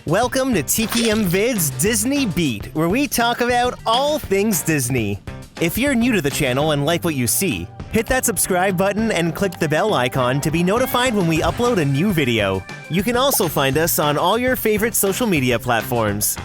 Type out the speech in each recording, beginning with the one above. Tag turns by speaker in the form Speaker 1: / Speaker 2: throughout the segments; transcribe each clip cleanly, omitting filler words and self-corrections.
Speaker 1: Welcome to TPM Vid's Disney Beat, where we talk about all things Disney. If you're new to the channel and like what you see, hit that subscribe button and click the bell icon to be notified when we upload a new video. You can also find us on all your favorite social media platforms.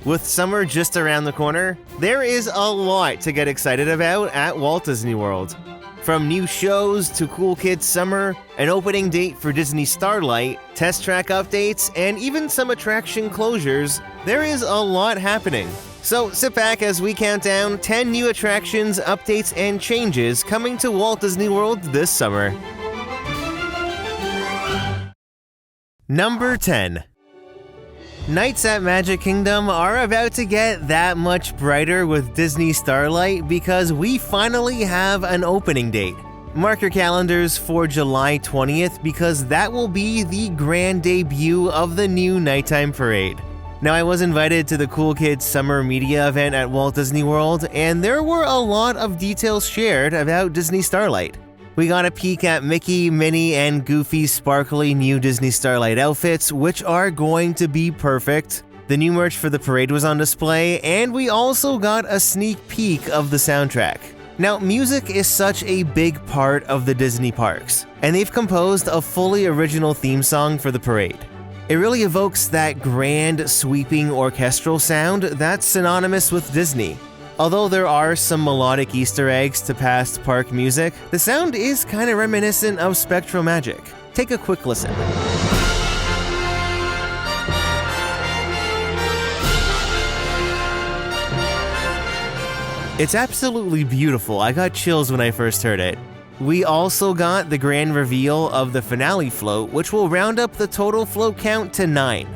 Speaker 1: With summer just around the corner, there is a lot to get excited about at Walt Disney World. From new shows to Cool Kids Summer, an opening date for Disney Starlight, test track updates, and even some attraction closures, there is a lot happening. So sit back as we count down 10 new attractions, updates, and changes coming to Walt Disney World this summer. Number 10. Nights at Magic Kingdom are about to get that much brighter with Disney Starlight because we finally have an opening date. Mark your calendars for July 20th because that will be the grand debut of the new nighttime parade. Now, I was invited to the Cool Kids Summer Media event at Walt Disney World, and there were a lot of details shared about Disney Starlight. We got a peek at Mickey, Minnie, and Goofy's sparkly new Disney Starlight outfits, which are going to be perfect. The new merch for the parade was on display, and we also got a sneak peek of the soundtrack. Now, music is such a big part of the Disney parks, and they've composed a fully original theme song for the parade. It really evokes that grand, sweeping orchestral sound that's synonymous with Disney. Although there are some melodic Easter eggs to past park music, the sound is kind of reminiscent of Spectral Magic. Take a quick listen. It's absolutely beautiful. I got chills when I first heard it. We also got the grand reveal of the finale float, which will round up the total float count to 9.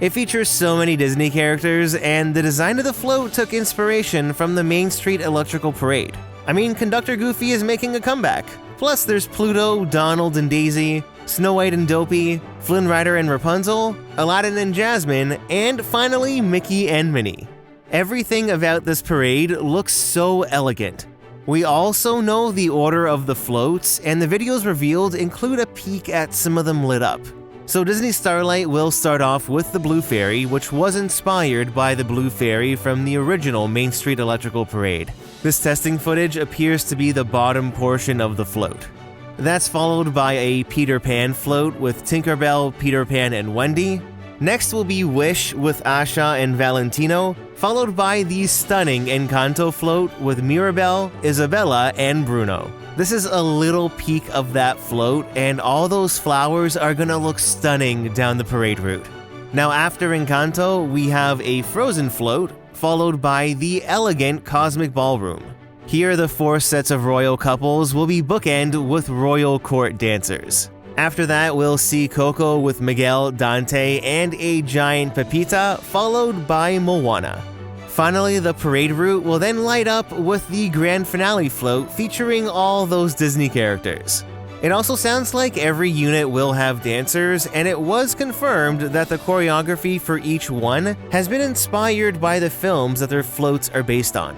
Speaker 1: It features so many Disney characters, and the design of the float took inspiration from the Main Street Electrical Parade. I mean, Conductor Goofy is making a comeback. Plus, there's Pluto, Donald and Daisy, Snow White and Dopey, Flynn Rider and Rapunzel, Aladdin and Jasmine, and finally, Mickey and Minnie. Everything about this parade looks so elegant. We also know the order of the floats, and the videos revealed include a peek at some of them lit up. So Disney Starlight will start off with the Blue Fairy, which was inspired by the Blue Fairy from the original Main Street Electrical Parade. This testing footage appears to be the bottom portion of the float. That's followed by a Peter Pan float with Tinkerbell, Peter Pan, and Wendy. Next will be Wish with Asha and Valentino, followed by the stunning Encanto float with Mirabelle, Isabella, and Bruno. This is a little peek of that float, and all those flowers are gonna look stunning down the parade route. Now, after Encanto, we have a Frozen float, followed by the elegant Cosmic Ballroom. Here, the 4 sets of royal couples will be bookend with royal court dancers. After that, we'll see Coco with Miguel, Dante, and a giant Pepita, followed by Moana. Finally, the parade route will then light up with the grand finale float featuring all those Disney characters. It also sounds like every unit will have dancers, and it was confirmed that the choreography for each one has been inspired by the films that their floats are based on.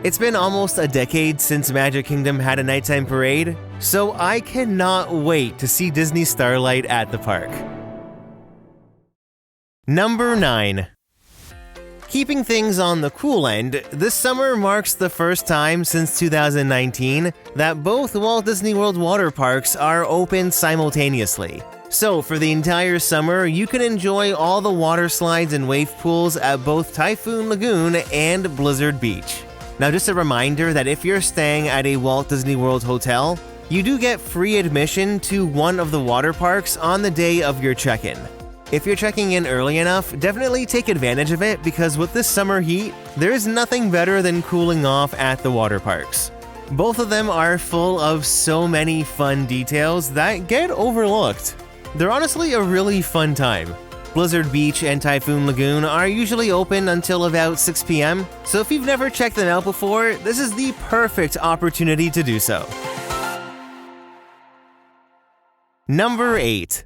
Speaker 1: It's been almost a decade since Magic Kingdom had a nighttime parade, so I cannot wait to see Disney Starlight at the park. Number 9. Keeping things on the cool end, this summer marks the first time since 2019 that both Walt Disney World water parks are open simultaneously. So for the entire summer, you can enjoy all the water slides and wave pools at both Typhoon Lagoon and Blizzard Beach. Now, just a reminder that if you're staying at a Walt Disney World hotel, you do get free admission to one of the water parks on the day of your check-in. If you're checking in early enough, definitely take advantage of it because with this summer heat, there is nothing better than cooling off at the water parks. Both of them are full of so many fun details that get overlooked. They're honestly a really fun time. Blizzard Beach and Typhoon Lagoon are usually open until about 6 p.m., so if you've never checked them out before, this is the perfect opportunity to do so. Number 8.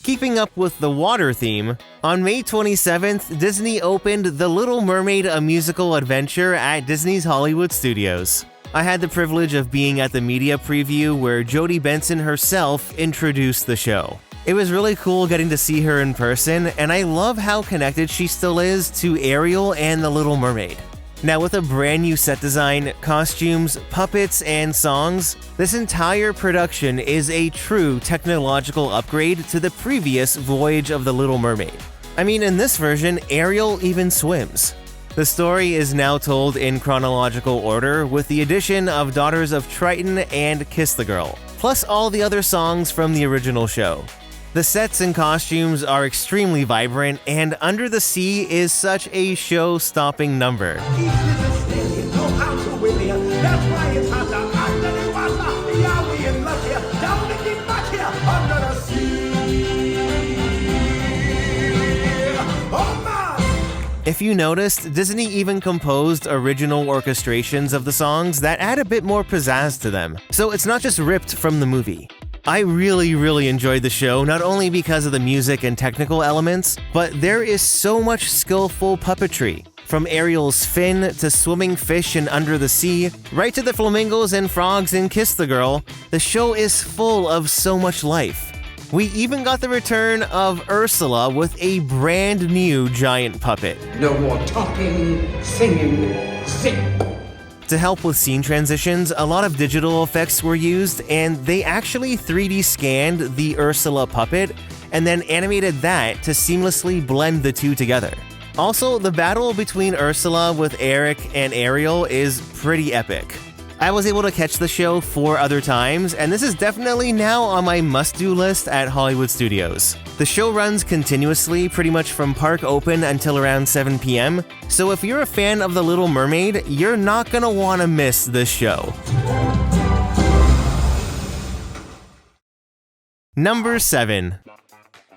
Speaker 1: Keeping up with the water theme, on May 27th, Disney opened The Little Mermaid, a musical adventure at Disney's Hollywood Studios. I had the privilege of being at the media preview where Jodie Benson herself introduced the show. It was really cool getting to see her in person, and I love how connected she still is to Ariel and the Little Mermaid. Now, with a brand new set design, costumes, puppets, and songs, this entire production is a true technological upgrade to the previous Voyage of the Little Mermaid. I mean, in this version, Ariel even swims. The story is now told in chronological order with the addition of Daughters of Triton and Kiss the Girl, plus all the other songs from the original show. The sets and costumes are extremely vibrant, and Under the Sea is such a show-stopping number. If you noticed, Disney even composed original orchestrations of the songs that add a bit more pizzazz to them, so it's not just ripped from the movie. I really enjoyed the show, not only because of the music and technical elements, but there is so much skillful puppetry. From Ariel's fin to swimming fish in Under the Sea, right to the flamingos and frogs in Kiss the Girl, the show is full of so much life. We even got the return of Ursula with a brand new giant puppet.
Speaker 2: No more talking, singing, sing.
Speaker 1: To help with scene transitions, a lot of digital effects were used, and they actually 3D scanned the Ursula puppet and then animated that to seamlessly blend the two together. Also, the battle between Ursula with Eric and Ariel is pretty epic. I was able to catch the show 4 other times, and this is definitely now on my must-do list at Hollywood Studios. The show runs continuously pretty much from park open until around 7 p.m., so if you're a fan of The Little Mermaid, you're not gonna wanna miss this show. Number 7.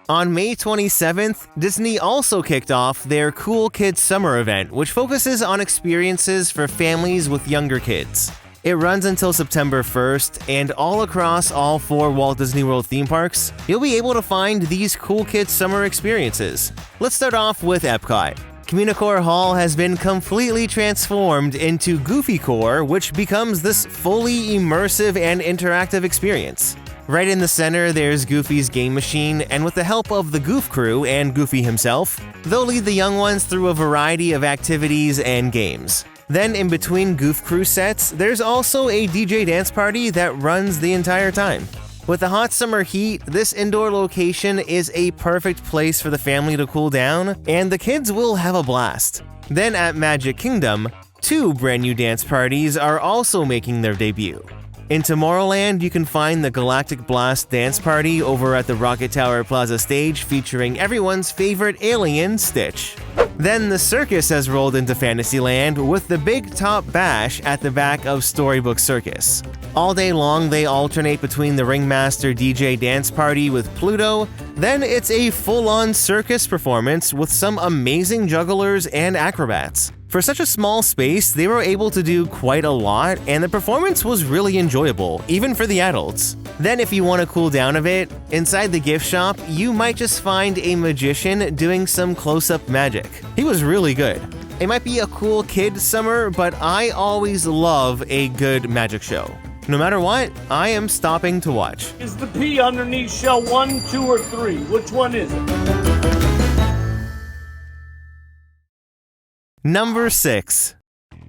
Speaker 1: On May 27th, Disney also kicked off their Cool Kids Summer event, which focuses on experiences for families with younger kids. It runs until September 1st, and all across all 4 Walt Disney World theme parks, you'll be able to find these Cool Kids Summer experiences. Let's start off with Epcot. Communicore Hall has been completely transformed into Goofy Core, which becomes this fully immersive and interactive experience. Right in the center, there's Goofy's game machine, and with the help of the Goof Crew and Goofy himself, they'll lead the young ones through a variety of activities and games. Then in between Goof Crew sets, there's also a DJ dance party that runs the entire time. With the hot summer heat, this indoor location is a perfect place for the family to cool down, and the kids will have a blast. Then at Magic Kingdom, 2 brand new dance parties are also making their debut. In Tomorrowland, you can find the Galactic Blast dance party over at the Rocket Tower Plaza stage featuring everyone's favorite alien, Stitch. Then the circus has rolled into Fantasyland with the Big Top Bash at the back of Storybook Circus. All day long, they alternate between the Ringmaster DJ dance party with Pluto, then it's a full-on circus performance with some amazing jugglers and acrobats. For such a small space, they were able to do quite a lot, and the performance was really enjoyable, even for the adults. Then if you want to cool down a bit, inside the gift shop, you might just find a magician doing some close-up magic. He was really good. It might be a cool kid summer, but I always love a good magic show. No matter what, I am stopping to watch.
Speaker 3: Is the P underneath shell 1, 2, or 3? Which one is it?
Speaker 1: Number 6.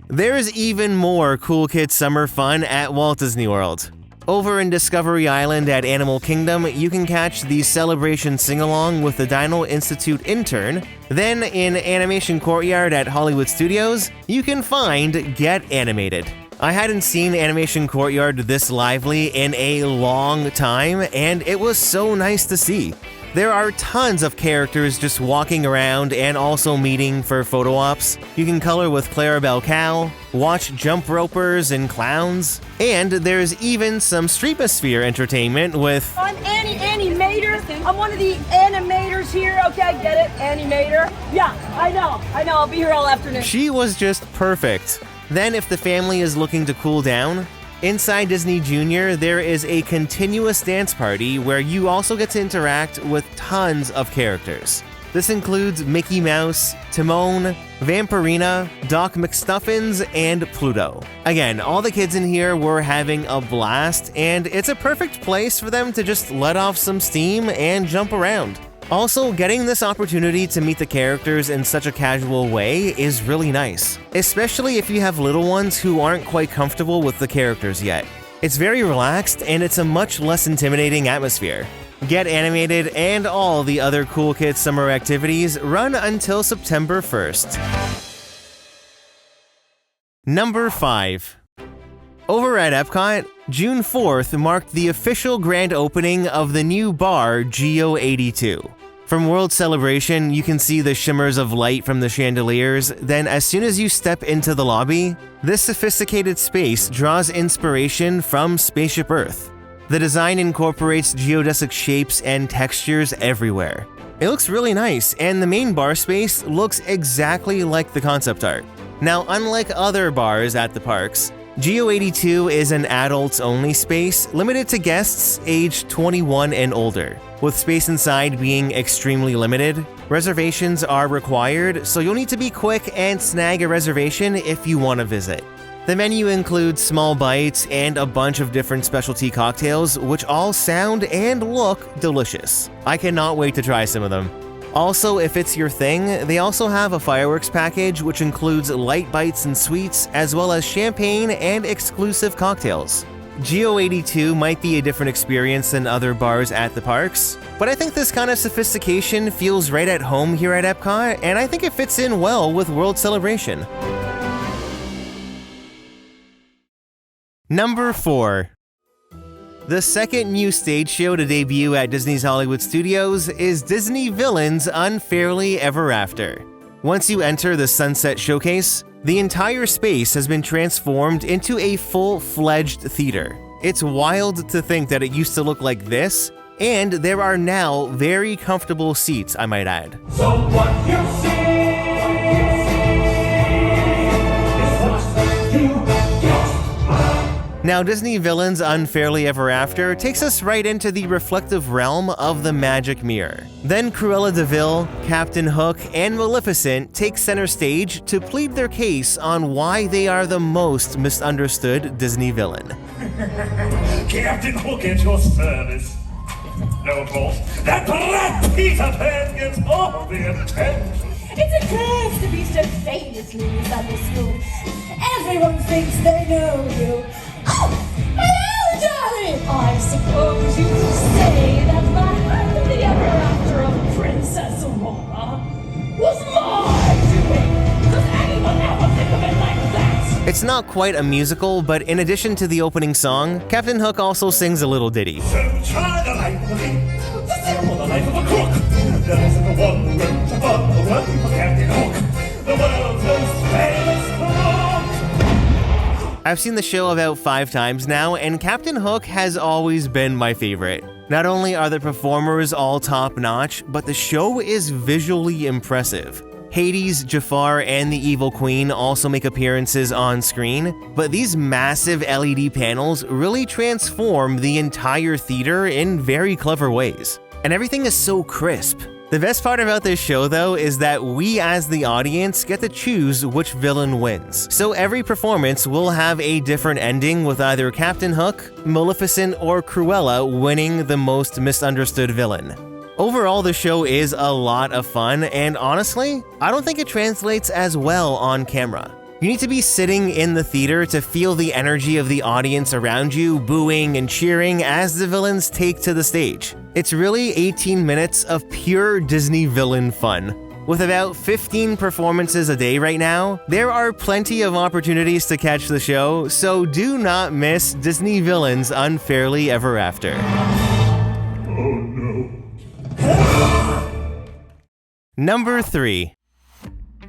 Speaker 1: There is even more Cool Kids Summer fun at Walt Disney World. Over in Discovery Island at Animal Kingdom, you can catch the Celebration Sing-Along with the Dino Institute intern. Then in Animation Courtyard at Hollywood Studios, you can find Get Animated. I hadn't seen Animation Courtyard this lively in a long time, and it was so nice to see. There are tons of characters just walking around and also meeting for photo ops. You can color with Clarabelle Cow, watch jump ropers and clowns, and there's even some Streetmosphere entertainment with...
Speaker 4: I'm Annie Mater. I'm one of the animators here. Okay, get it? Animator. Yeah, I know. I'll be here all afternoon.
Speaker 1: She was just perfect. Then if the family is looking to cool down, inside Disney Junior, there is a continuous dance party where you also get to interact with tons of characters. This includes Mickey Mouse, Timon, Vampirina, Doc McStuffins, and Pluto. Again, all the kids in here were having a blast, and it's a perfect place for them to just let off some steam and jump around. Also, getting this opportunity to meet the characters in such a casual way is really nice, especially if you have little ones who aren't quite comfortable with the characters yet. It's very relaxed, and it's a much less intimidating atmosphere. Get Animated and all the other Cool Kids summer activities run until September 1st. Number 5. Over at Epcot, June 4th marked the official grand opening of the new bar Geo 82. From World Celebration, you can see the shimmers of light from the chandeliers, then as soon as you step into the lobby, this sophisticated space draws inspiration from Spaceship Earth. The design incorporates geodesic shapes and textures everywhere. It looks really nice, and the main bar space looks exactly like the concept art. Now, unlike other bars at the parks, Geo 82 is an adults-only space limited to guests aged 21 and older, with space inside being extremely limited. Reservations are required, so you'll need to be quick and snag a reservation if you want to visit. The menu includes small bites and a bunch of different specialty cocktails, which all sound and look delicious. I cannot wait to try some of them. Also, if it's your thing, they also have a fireworks package which includes light bites and sweets, as well as champagne and exclusive cocktails. Geo 82 might be a different experience than other bars at the parks, but I think this kind of sophistication feels right at home here at Epcot, and I think it fits in well with World Celebration. Number 4. The second new stage show to debut at Disney's Hollywood Studios is Disney Villains Unfairly Ever After. Once you enter the Sunset Showcase, the entire space has been transformed into a full-fledged theater. It's wild to think that it used to look like this, and there are now very comfortable seats, I might add.
Speaker 3: So what you see is what you get.
Speaker 1: Now, Disney Villains Unfairly Ever After takes us right into the reflective realm of the Magic Mirror. Then Cruella de Vil, Captain Hook, and Maleficent take center stage to plead their case on why they are the most misunderstood Disney villain.
Speaker 3: Captain Hook at your service. No, of course, that black Peter Pan gets all the attention.
Speaker 5: It's a curse to be so famously misunderstood. Everyone thinks they know you. Oh, hello, darling! I suppose you could say that the happily ever after of Princess Aurora was my doing. Does anyone ever think of it like that?
Speaker 1: It's not quite a musical, but in addition to the opening song, Captain Hook also sings a little ditty.
Speaker 3: So try the life of a king, to simple the life of a crook. There isn't a one room to fun the world for Captain Hook, the world's most famous crook.
Speaker 1: I've seen the show about 5 times now, and Captain Hook has always been my favorite. Not only are the performers all top-notch, but the show is visually impressive. Hades, Jafar, and the Evil Queen also make appearances on screen, but these massive LED panels really transform the entire theater in very clever ways. And everything is so crisp. The best part about this show, though, is that we as the audience get to choose which villain wins. So every performance will have a different ending, with either Captain Hook, Maleficent, or Cruella winning the most misunderstood villain. Overall, the show is a lot of fun, and honestly, I don't think it translates as well on camera. You need to be sitting in the theater to feel the energy of the audience around you, booing and cheering as the villains take to the stage. It's really 18 minutes of pure Disney villain fun. With about 15 performances a day right now, there are plenty of opportunities to catch the show, so do not miss Disney Villains Unfairly Ever After.
Speaker 3: Oh no.
Speaker 1: Number 3.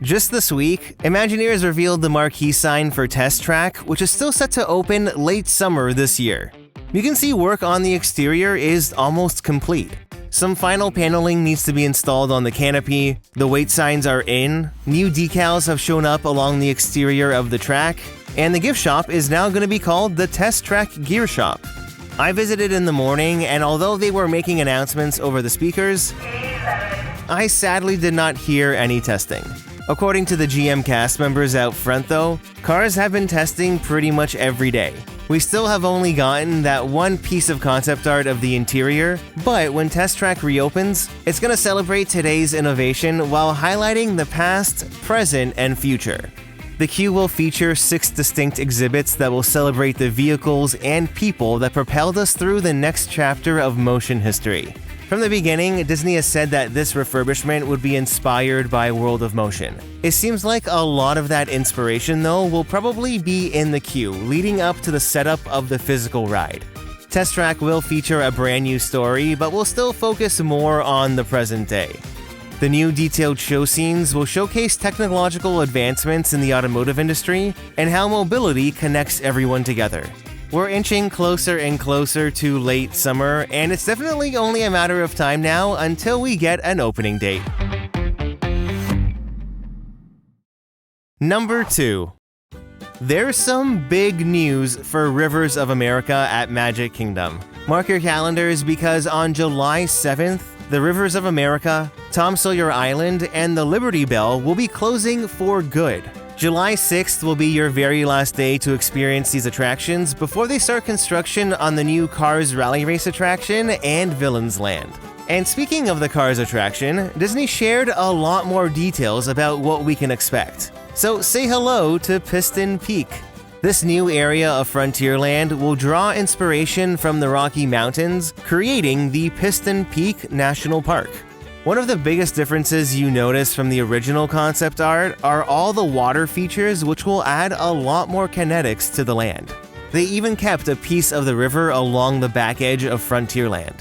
Speaker 1: Just this week, Imagineers revealed the marquee sign for Test Track, which is still set to open late summer this year. You can see work on the exterior is almost complete. Some final paneling needs to be installed on the canopy, the wait signs are in, new decals have shown up along the exterior of the track, and the gift shop is now going to be called the Test Track Gear Shop. I visited in the morning, and although they were making announcements over the speakers, I sadly did not hear any testing. According to the GM cast members out front though, cars have been testing pretty much every day. We still have only gotten that one piece of concept art of the interior, but when Test Track reopens, it's going to celebrate today's innovation while highlighting the past, present, and future. The queue will feature 6 distinct exhibits that will celebrate the vehicles and people that propelled us through the next chapter of motion history. From the beginning, Disney has said that this refurbishment would be inspired by World of Motion. It seems like a lot of that inspiration, though, will probably be in the queue, leading up to the setup of the physical ride. Test Track will feature a brand new story, but will still focus more on the present day. The new detailed show scenes will showcase technological advancements in the automotive industry and how mobility connects everyone together. We're inching closer and closer to late summer, and it's definitely only a matter of time now until we get an opening date. Number 2. There's some big news for Rivers of America at Magic Kingdom. Mark your calendars because on July 7th, the Rivers of America, Tom Sawyer Island, and the Liberty Bell will be closing for good. July 6th will be your very last day to experience these attractions before they start construction on the new Cars Rally Race attraction and Villains Land. And speaking of the Cars attraction, Disney shared a lot more details about what we can expect. So say hello to Piston Peak. This new area of Frontierland will draw inspiration from the Rocky Mountains, creating the Piston Peak National Park. One of the biggest differences you notice from the original concept art are all the water features, which will add a lot more kinetics to the land. They even kept a piece of the river along the back edge of Frontierland.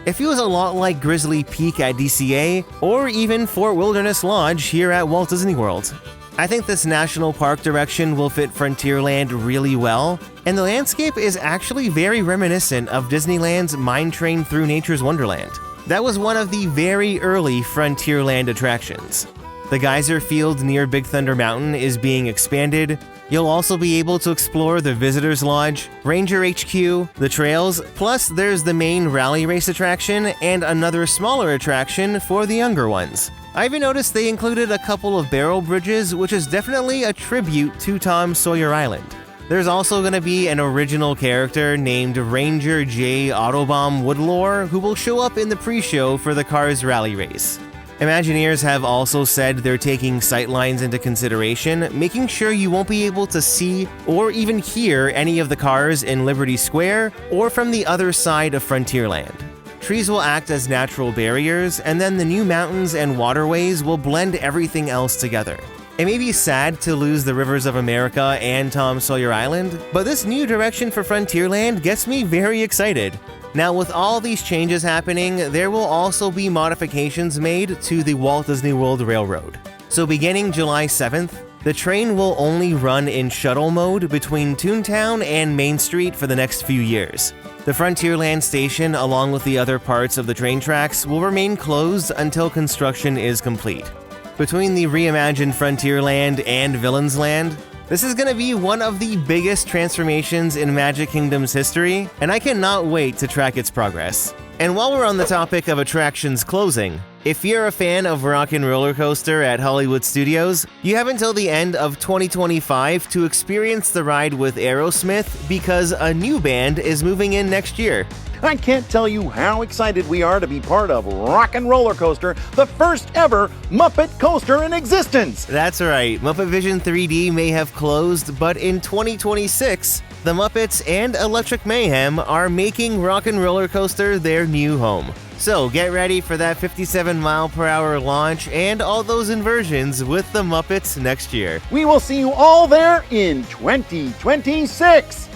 Speaker 1: It feels a lot like Grizzly Peak at DCA, or even Fort Wilderness Lodge here at Walt Disney World. I think this national park direction will fit Frontierland really well, and the landscape is actually very reminiscent of Disneyland's Mine Train Through Nature's Wonderland. That was one of the very early Frontierland attractions. The geyser field near Big Thunder Mountain is being expanded. You'll also be able to explore the Visitors Lodge, Ranger HQ, the trails, plus there's the main rally race attraction and another smaller attraction for the younger ones. I even noticed they included a couple of barrel bridges, which is definitely a tribute to Tom Sawyer Island. There's also going to be an original character named Ranger J. Autobomb Woodlore who will show up in the pre-show for the Cars Rally Race. Imagineers have also said they're taking sightlines into consideration, making sure you won't be able to see or even hear any of the cars in Liberty Square or from the other side of Frontierland. Trees will act as natural barriers, and then the new mountains and waterways will blend everything else together. It may be sad to lose the Rivers of America and Tom Sawyer Island, but this new direction for Frontierland gets me very excited. Now, with all these changes happening, there will also be modifications made to the Walt Disney World Railroad. So beginning July 7th, the train will only run in shuttle mode between Toontown and Main Street for the next few years. The Frontierland station, along with the other parts of the train tracks, will remain closed until construction is complete. Between the reimagined Frontierland and Villains Land, this is going to be one of the biggest transformations in Magic Kingdom's history, and I cannot wait to track its progress. And while we're on the topic of attractions closing, if you're a fan of Rock 'n' Roller Coaster at Hollywood Studios, you have until the end of 2025 to experience the ride with Aerosmith because a new band is moving in next year.
Speaker 6: I can't tell you how excited we are to be part of Rock 'n' Roller Coaster, the first ever Muppet coaster in existence.
Speaker 1: That's right, Muppet Vision 3D may have closed, but in 2026, the Muppets and Electric Mayhem are making Rock 'n' Roller Coaster their new home. So get ready for that 57-mile-per-hour launch and all those inversions with the Muppets next year.
Speaker 6: We will see you all there in 2026.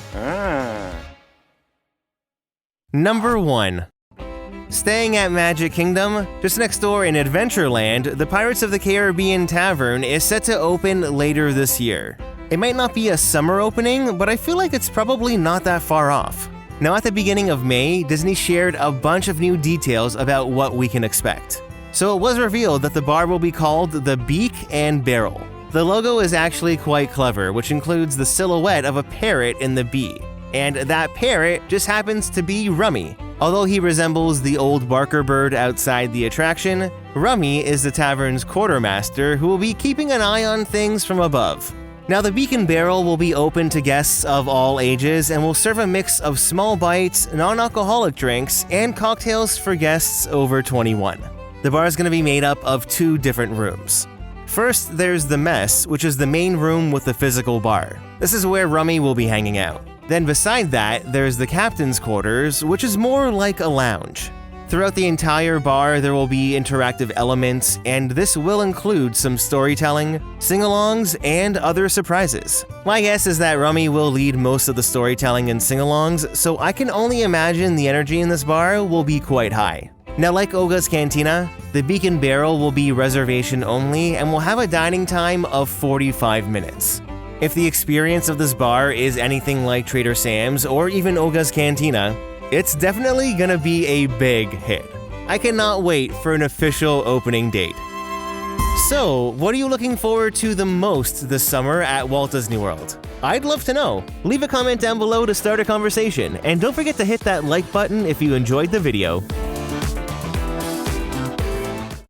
Speaker 1: Number 1. Staying at Magic Kingdom, just next door in Adventureland, the Pirates of the Caribbean Tavern is set to open later this year. It might not be a summer opening, but I feel like it's probably not that far off. Now at the beginning of May, Disney shared a bunch of new details about what we can expect. So it was revealed that the bar will be called the Beak and Barrel. The logo is actually quite clever, which includes the silhouette of a parrot in the B. And that parrot just happens to be Rummy. Although he resembles the old Barker bird outside the attraction, Rummy is the tavern's quartermaster who will be keeping an eye on things from above. Now, the Beacon Barrel will be open to guests of all ages and will serve a mix of small bites, non-alcoholic drinks, and cocktails for guests over 21. The bar is going to be made up of 2 different rooms. First, there's the Mess, which is the main room with the physical bar. This is where Rummy will be hanging out. Then beside that, there's the Captain's Quarters, which is more like a lounge. Throughout the entire bar, there will be interactive elements, and this will include some storytelling, sing-alongs, and other surprises. My guess is that Rummy will lead most of the storytelling and sing-alongs, so I can only imagine the energy in this bar will be quite high. Now, like Oga's Cantina, the Beacon Barrel will be reservation only and will have a dining time of 45 minutes. If the experience of this bar is anything like Trader Sam's or even Oga's Cantina, it's definitely gonna be a big hit. I cannot wait for an official opening date. So, what are you looking forward to the most this summer at Walt Disney World? I'd love to know. Leave a comment down below to start a conversation, and don't forget to hit that like button if you enjoyed the video.